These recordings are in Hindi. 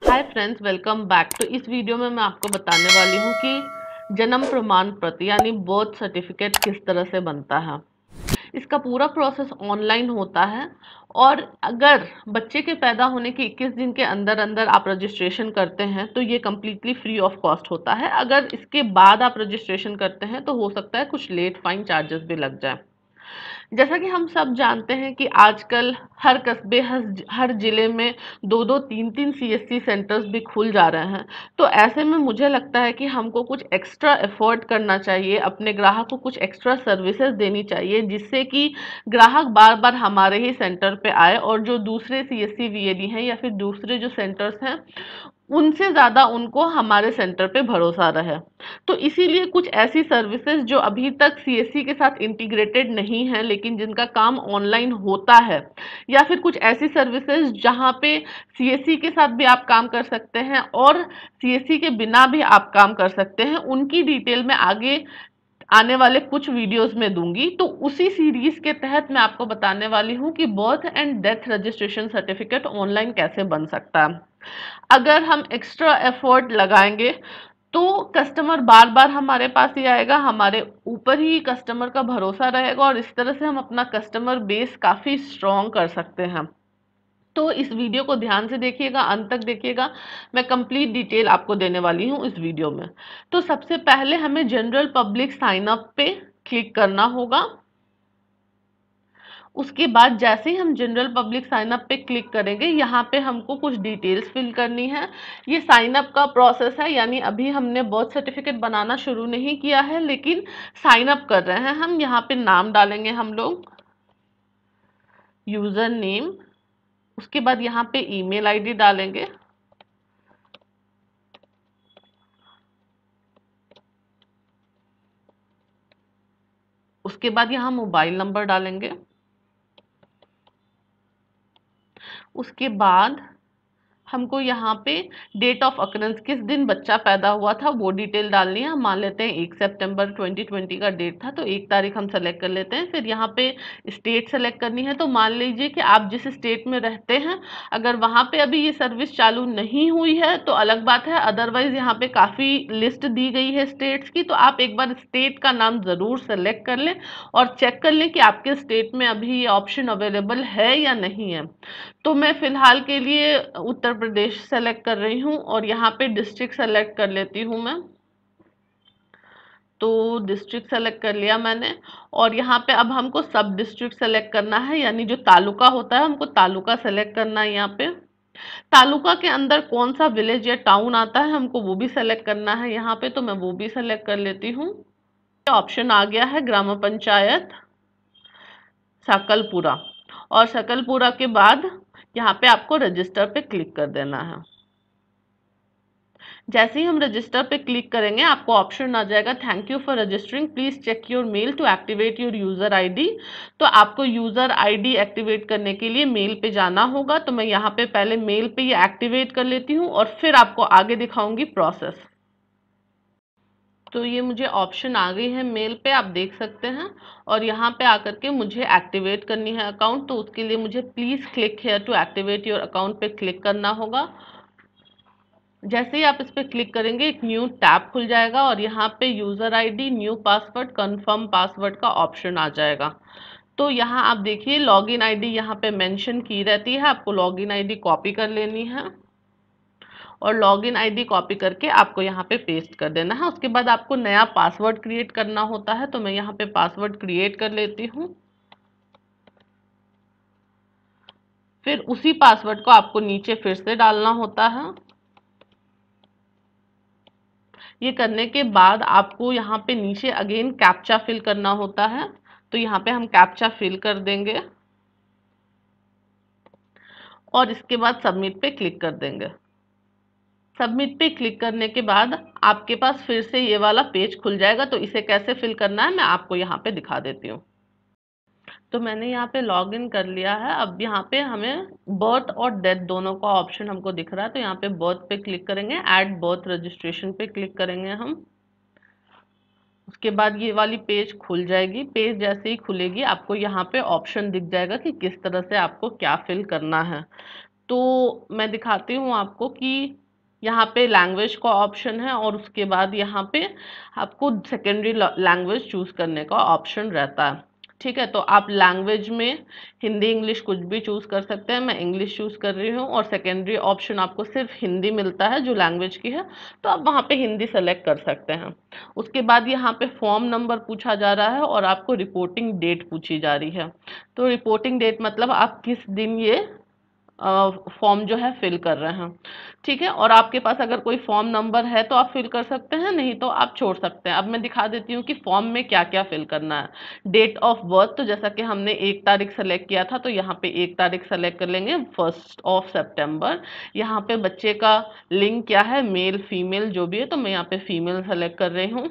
Hi friends, welcome back. तो इस वीडियो में मैं आपको बताने वाली हूँ कि जन्म प्रमाण पत्र यानी बर्थ सर्टिफिकेट किस तरह से बनता है। इसका पूरा प्रोसेस ऑनलाइन होता है और अगर बच्चे के पैदा होने के 21 दिन के अंदर अंदर आप रजिस्ट्रेशन करते हैं तो ये कम्प्लीटली फ्री ऑफ कॉस्ट होता है। अगर इसके बाद आप रजिस्ट्रेशन करते हैं तो हो सकता है कुछ लेट फाइन चार्जेस भी लग जाए। जैसा कि हम सब जानते हैं कि आजकल हर कस्बे हर जिले में दो दो तीन तीन सीएससी सेंटर्स भी खुल जा रहे हैं। तो ऐसे में मुझे लगता है कि हमको कुछ एक्स्ट्रा एफर्ट करना चाहिए, अपने ग्राहक को कुछ एक्स्ट्रा सर्विसेज देनी चाहिए जिससे कि ग्राहक बार बार हमारे ही सेंटर पे आए और जो दूसरे सीएससी वीएडी हैं या फिर दूसरे जो सेंटर्स हैं उनसे ज़्यादा उनको हमारे सेंटर पे भरोसा रहे। तो इसीलिए कुछ ऐसी सर्विसेज जो अभी तक सीएससी के साथ इंटीग्रेटेड नहीं है लेकिन जिनका काम ऑनलाइन होता है, या फिर कुछ ऐसी सर्विसेज जहां पे सीएससी के साथ भी आप काम कर सकते हैं और सीएससी के बिना भी आप काम कर सकते हैं, उनकी डिटेल में आगे आने वाले कुछ वीडियोस में दूंगी। तो उसी सीरीज के तहत मैं आपको बताने वाली हूँ कि birth and death registration certificate online कैसे बन सकता है। अगर हम एक्स्ट्रा एफर्ट लगाएंगे तो कस्टमर बार बार हमारे पास ही आएगा, हमारे ऊपर ही कस्टमर का भरोसा रहेगा और इस तरह से हम अपना कस्टमर बेस काफ़ी स्ट्रॉन्ग कर सकते हैं। तो इस वीडियो को ध्यान से देखिएगा, अंत तक देखिएगा। मैं कंप्लीट डिटेल आपको देने वाली हूँ इस वीडियो में। तो सबसे पहले हमें जनरल पब्लिक साइन अप पे क्लिक करना होगा। उसके बाद जैसे ही हम जनरल पब्लिक साइन अप पे क्लिक करेंगे, यहाँ पे हमको कुछ डिटेल्स फिल करनी है। ये साइन अप का प्रोसेस है, यानी अभी हमने बर्थ सर्टिफिकेट बनाना शुरू नहीं किया है लेकिन साइन अप कर रहे हैं हम। यहाँ पे नाम डालेंगे हम लोग, यूजर नेम, उसके बाद यहाँ पे ईमेल आईडी डालेंगे, उसके बाद यहाँ मोबाइल नंबर डालेंगे, उसके बाद हमको यहाँ पे डेट ऑफ अकरेंस, किस दिन बच्चा पैदा हुआ था वो डिटेल डालनी है। हम मान लेते हैं 1 सितंबर 2020 का डेट था तो 1 तारीख हम सेलेक्ट कर लेते हैं। फिर यहाँ पे स्टेट सेलेक्ट करनी है, तो मान लीजिए कि आप जिस स्टेट में रहते हैं अगर वहाँ पे अभी ये सर्विस चालू नहीं हुई है तो अलग बात है, अदरवाइज यहाँ पे काफ़ी लिस्ट दी गई है स्टेट्स की। तो आप एक बार स्टेट का नाम ज़रूर सेलेक्ट कर लें और चेक कर लें कि आपके स्टेट में अभी ये ऑप्शन अवेलेबल है या नहीं है। तो मैं फिलहाल के लिए उत्तर प्रदेश सेलेक्ट कर रही हूँ और यहाँ पे डिस्ट्रिक्ट सेलेक्ट कर लेती हूँ मैं। तो डिस्ट्रिक्ट सेलेक्ट कर लिया मैंने और यहाँ पे अब हमको सब डिस्ट्रिक्ट सेलेक्ट करना है, यानी जो तालुका होता है हमको तालुका सेलेक्ट करना है। यहाँ पे तालुका के अंदर कौन सा विलेज या टाउन आता है हमको वो भी सेलेक्ट करना है यहाँ पे, तो मैं वो भी सेलेक्ट कर लेती हूँ। ऑप्शन आ गया है ग्राम पंचायत सकलपुरा, और सकलपुरा के बाद यहाँ पे आपको रजिस्टर पे क्लिक कर देना है। जैसे ही हम रजिस्टर पे क्लिक करेंगे आपको ऑप्शन आ जाएगा, thank you for registering, please check your mail to activate your user ID. तो आपको यूजर आईडी एक्टिवेट करने के लिए मेल पे जाना होगा। तो मैं यहाँ पे पहले मेल पे ये एक्टिवेट कर लेती हूँ और फिर आपको आगे दिखाऊंगी प्रोसेस। तो ये मुझे ऑप्शन आ गई है मेल पे, आप देख सकते हैं। और यहाँ पे आकर के मुझे एक्टिवेट करनी है अकाउंट, तो उसके लिए मुझे please click here to activate your account पे क्लिक करना होगा। जैसे ही आप इस पर क्लिक करेंगे एक न्यू टैब खुल जाएगा और यहाँ पे user ID, new password, confirm password का ऑप्शन आ जाएगा। तो यहाँ आप देखिए लॉगिन आईडी यहाँ पे मेंशन की रहती है, आपको लॉगिन आईडी कॉपी कर लेनी है और लॉगिन आईडी कॉपी करके आपको यहाँ पे पेस्ट कर देना है। उसके बाद आपको नया पासवर्ड क्रिएट करना होता है, तो मैं यहाँ पे पासवर्ड क्रिएट कर लेती हूँ। फिर उसी पासवर्ड को आपको नीचे फिर से डालना होता है। ये करने के बाद आपको यहाँ पे नीचे अगेन कैप्चा फिल करना होता है, तो यहाँ पे हम कैप्चा फिल कर देंगे और इसके बाद सबमिट पे क्लिक कर देंगे। सबमिट पे क्लिक करने के बाद आपके पास फिर से ये वाला पेज खुल जाएगा। तो इसे कैसे फिल करना है मैं आपको यहाँ पे दिखा देती हूँ। तो मैंने यहाँ पे लॉग इन कर लिया है। अब यहाँ पे हमें बर्थ और डेथ दोनों का ऑप्शन हमको दिख रहा है, तो यहाँ पे बर्थ पे क्लिक करेंगे, ऐड बर्थ रजिस्ट्रेशन पे क्लिक करेंगे हम। उसके बाद ये वाली पेज खुल जाएगी। पेज जैसे ही खुलेगी आपको यहाँ पे ऑप्शन दिख जाएगा कि किस तरह से आपको क्या फिल करना है। तो मैं दिखाती हूँ आपको कि यहाँ पे लैंग्वेज का ऑप्शन है और उसके बाद यहाँ पे आपको सेकेंडरी लैंग्वेज चूज करने का ऑप्शन रहता है। ठीक है, तो आप लैंग्वेज में हिंदी इंग्लिश कुछ भी चूज कर सकते हैं। मैं इंग्लिश चूज कर रही हूँ और सेकेंडरी ऑप्शन आपको सिर्फ हिंदी मिलता है जो लैंग्वेज की है, तो आप वहाँ पे हिंदी सेलेक्ट कर सकते हैं। उसके बाद यहाँ पे फॉर्म नंबर पूछा जा रहा है और आपको रिपोर्टिंग डेट पूछी जा रही है। तो रिपोर्टिंग डेट मतलब आप किस दिन ये फॉर्म जो है फिल कर रहे हैं। ठीक है, और आपके पास अगर कोई फॉर्म नंबर है तो आप फिल कर सकते हैं, नहीं तो आप छोड़ सकते हैं। अब मैं दिखा देती हूँ कि फॉर्म में क्या क्या फिल करना है। डेट ऑफ बर्थ, तो जैसा कि हमने 1 तारीख सेलेक्ट किया था तो यहाँ पे 1 तारीख सेलेक्ट कर लेंगे, 1 सितंबर। यहाँ पे बच्चे का लिंग क्या है, मेल फीमेल जो भी है, तो मैं यहाँ पे फीमेल सेलेक्ट कर रही हूँ।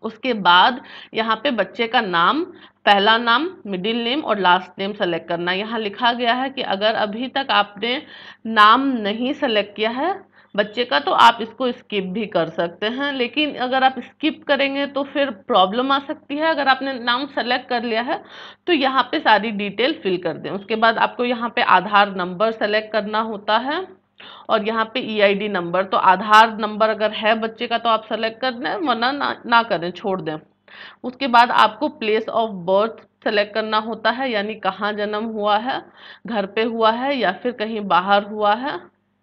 उसके बाद यहाँ पे बच्चे का नाम, पहला नाम, मिडिल नेम और लास्ट नेम सेलेक्ट करना है। यहाँ लिखा गया है कि अगर अभी तक आपने नाम नहीं सेलेक्ट किया है बच्चे का तो आप इसको स्किप भी कर सकते हैं, लेकिन अगर आप स्किप करेंगे तो फिर प्रॉब्लम आ सकती है। अगर आपने नाम सेलेक्ट कर लिया है तो यहाँ पे सारी डिटेल फिल कर दें। उसके बाद आपको यहाँ पे आधार नंबर सेलेक्ट करना होता है और यहाँ पे ईआईडी नंबर, तो आधार नंबर अगर है बच्चे का तो आप सेलेक्ट कर दें, वरना ना करें, छोड़ दें। उसके बाद आपको प्लेस ऑफ बर्थ सेलेक्ट करना होता है, यानी कहाँ जन्म हुआ है, घर पे हुआ है या फिर कहीं बाहर हुआ है।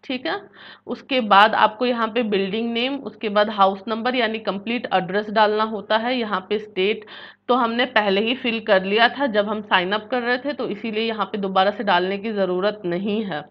ठीक है, उसके बाद आपको यहाँ पे बिल्डिंग नेम, उसके बाद हाउस नंबर यानी कंप्लीट एड्रेस डालना होता है। यहाँ पे स्टेट तो हमने पहले ही फिल कर लिया था जब हम साइन अप कर रहे थे, तो इसीलिए यहाँ पे दोबारा से डालने की ज़रूरत नहीं है।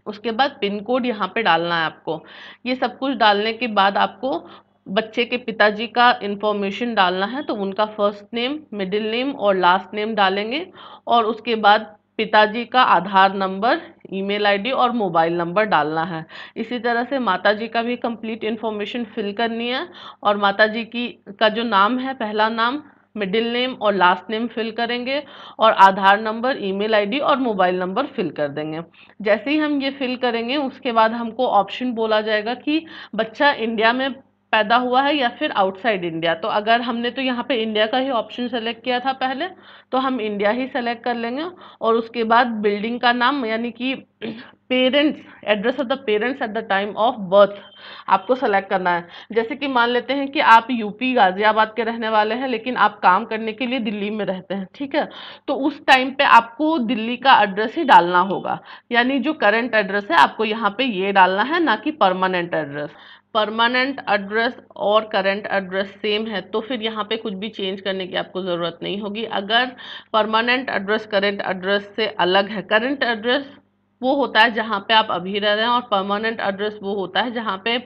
उसके बाद पिन कोड यहाँ पे डालना है आपको। ये सब कुछ डालने के बाद आपको बच्चे के पिताजी का इंफॉर्मेशन डालना है, तो उनका फर्स्ट नेम, मिडिल नेम और लास्ट नेम डालेंगे और उसके बाद पिताजी का आधार नंबर, ईमेल आईडी और मोबाइल नंबर डालना है। इसी तरह से माताजी का भी कंप्लीट इंफॉर्मेशन फिल करनी है और माताजी की का जो नाम है, पहला नाम, मिडिल नेम और लास्ट नेम फिल करेंगे और आधार नंबर, ईमेल आईडी और मोबाइल नंबर फिल कर देंगे। जैसे ही हम ये फिल करेंगे उसके बाद हमको ऑप्शन बोला जाएगा कि बच्चा इंडिया में पैदा हुआ है या फिर आउटसाइड इंडिया। तो अगर हमने तो यहाँ पे इंडिया का ही ऑप्शन सेलेक्ट किया था पहले, तो हम इंडिया ही सेलेक्ट कर लेंगे। और उसके बाद बिल्डिंग का नाम यानी कि parents, address of the parents at the time of birth आपको सेलेक्ट करना है। जैसे कि मान लेते हैं कि आप यूपी गाजियाबाद के रहने वाले हैं लेकिन आप काम करने के लिए दिल्ली में रहते हैं। ठीक है, तो उस टाइम पे आपको दिल्ली का एड्रेस ही डालना होगा, यानी जो करंट एड्रेस है आपको यहाँ पे ये डालना है, ना कि परमानेंट एड्रेस। परमानेंट एड्रेस और करंट एड्रेस सेम है तो फिर यहाँ पे कुछ भी चेंज करने की आपको ज़रूरत नहीं होगी। अगर परमानेंट एड्रेस करंट एड्रेस से अलग है, करंट एड्रेस वो होता है जहाँ पे आप अभी रह रहे हैं और परमानेंट एड्रेस वो होता है जहाँ पे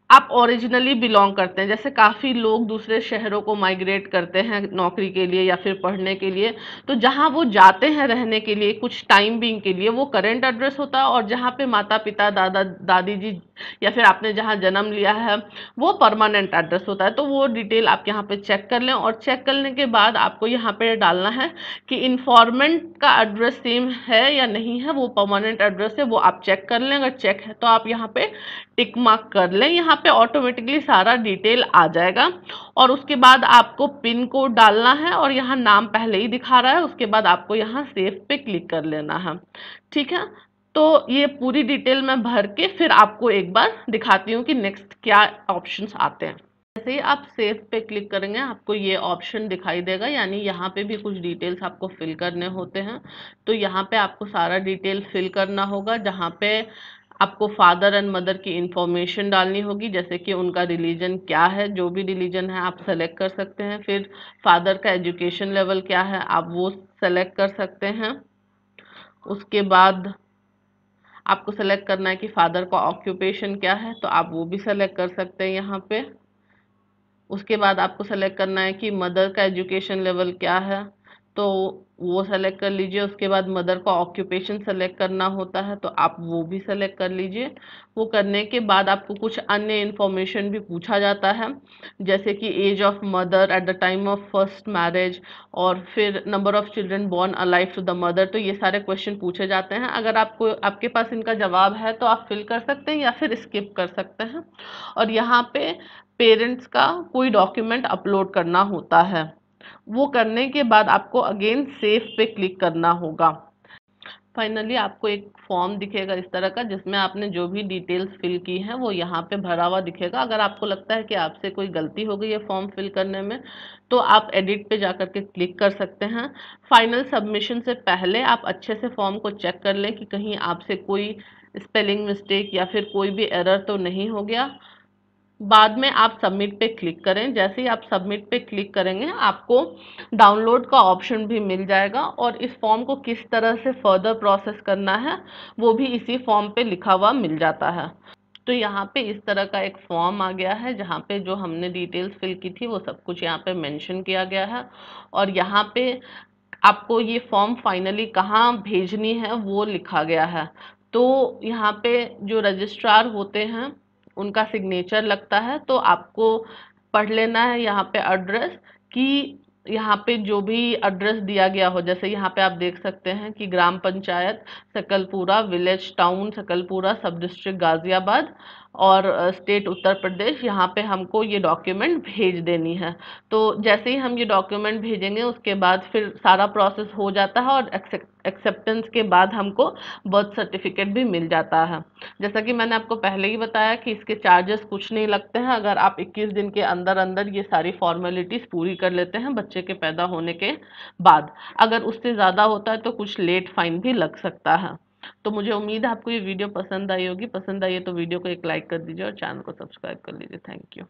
आप ओरिजिनली बिलोंग करते हैं। जैसे काफ़ी लोग दूसरे शहरों को माइग्रेट करते हैं नौकरी के लिए या फिर पढ़ने के लिए, तो जहाँ वो जाते हैं रहने के लिए कुछ टाइम बीइंग के लिए वो करेंट एड्रेस होता है, और जहाँ पे माता पिता दादा दादी जी या फिर आपने जहाँ जन्म लिया है वो परमानेंट एड्रेस होता है। तो वो डिटेल आप यहाँ पे चेक कर लें और चेक करने के बाद आपको यहाँ पे डालना है कि इन्फॉर्मेंट का एड्रेस सेम है या नहीं है, वो परमानेंट एड्रेस है वो आप चेक कर लें। अगर चेक है तो आप यहाँ पे टिक मार्क कर लें, यहाँ पे ऑटोमेटिकली सारा डिटेल आ जाएगा। और उसके बाद आपको पिन कोड डालना है और यहाँ नाम पहले ही दिखा रहा है, उसके बाद आपको यहाँ सेव पे क्लिक कर लेना है। ठीक है, तो ये पूरी डिटेल मैं भर के फिर आपको एक बार दिखाती हूँ कि नेक्स्ट क्या ऑप्शंस आते हैं। जैसे ही आप सेव पे क्लिक करेंगे आपको ये ऑप्शन दिखाई देगा, यानी यहाँ पे भी कुछ डिटेल्स आपको फिल करने होते हैं। तो यहाँ पे आपको सारा डिटेल फिल करना होगा, जहाँ पे आपको फादर एंड मदर की इंफॉर्मेशन डालनी होगी, जैसे कि उनका रिलीजन क्या है, जो भी रिलीजन है आप सेलेक्ट कर सकते हैं। फिर फादर का एजुकेशन लेवल क्या है आप वो सेलेक्ट कर सकते हैं। उसके बाद आपको सेलेक्ट करना है कि फादर का ऑक्यूपेशन क्या है, तो आप वो भी सेलेक्ट कर सकते हैं यहाँ पे। उसके बाद आपको सेलेक्ट करना है कि मदर का एजुकेशन लेवल क्या है, तो वो सेलेक्ट कर लीजिए। उसके बाद मदर का ऑक्यूपेशन सेलेक्ट करना होता है, तो आप वो भी सेलेक्ट कर लीजिए। वो करने के बाद आपको कुछ अन्य इन्फॉर्मेशन भी पूछा जाता है, जैसे कि age of mother at the time of first marriage, और फिर number of children born alive to the mother. तो ये सारे क्वेश्चन पूछे जाते हैं। अगर आपको आपके पास इनका जवाब है तो आप फिल कर सकते हैं या फिर स्किप कर सकते हैं। और यहाँ पे पेरेंट्स का कोई डॉक्यूमेंट अपलोड करना होता है, वो करने के बाद आपको अगेन सेव पे क्लिक करना होगा। फाइनली आपको एक फॉर्म दिखेगा इस तरह का, जिसमें आपने जो भी डिटेल्स फिल की हैं वो यहाँ पे भरा हुआ दिखेगा। अगर आपको लगता है कि आपसे कोई गलती हो गई है फॉर्म फिल करने में, तो आप एडिट पे जा कर के क्लिक कर सकते हैं। फाइनल सबमिशन से पहले आप अच्छे से फॉर्म को चेक कर लें कि कहीं आपसे कोई स्पेलिंग मिस्टेक या फिर कोई भी एरर तो नहीं हो गया। बाद में आप सबमिट पे क्लिक करें। जैसे ही आप सबमिट पे क्लिक करेंगे, आपको डाउनलोड का ऑप्शन भी मिल जाएगा, और इस फॉर्म को किस तरह से फर्दर प्रोसेस करना है वो भी इसी फॉर्म पे लिखा हुआ मिल जाता है। तो यहाँ पे इस तरह का एक फॉर्म आ गया है, जहाँ पे जो हमने डिटेल्स फिल की थी वो सब कुछ यहाँ पे मेंशन किया गया है, और यहाँ पे आपको ये फॉर्म फाइनली कहाँ भेजनी है वो लिखा गया है। तो यहाँ पे जो रजिस्ट्रार होते हैं उनका सिग्नेचर लगता है, तो आपको पढ़ लेना है यहाँ पे एड्रेस, कि यहाँ पे जो भी एड्रेस दिया गया हो, जैसे यहाँ पे आप देख सकते हैं कि ग्राम पंचायत सकलपुरा, विलेज टाउन सकलपुरा, सब डिस्ट्रिक्ट गाजियाबाद, और स्टेट उत्तर प्रदेश, यहाँ पे हमको ये डॉक्यूमेंट भेज देनी है। तो जैसे ही हम ये डॉक्यूमेंट भेजेंगे उसके बाद फिर सारा प्रोसेस हो जाता है, और एक्सेप्टेंस के बाद हमको बर्थ सर्टिफिकेट भी मिल जाता है। जैसा कि मैंने आपको पहले ही बताया कि इसके चार्जेस कुछ नहीं लगते हैं, अगर आप 21 दिन के अंदर अंदर ये सारी फॉर्मेलिटीज पूरी कर लेते हैं बच्चे के पैदा होने के बाद। अगर उससे ज़्यादा होता है तो कुछ लेट फाइन भी लग सकता है। तो मुझे उम्मीद है आपको ये वीडियो पसंद आई होगी। पसंद आई है तो वीडियो को एक लाइक कर दीजिए और चैनल को सब्सक्राइब कर लीजिए। Thank you.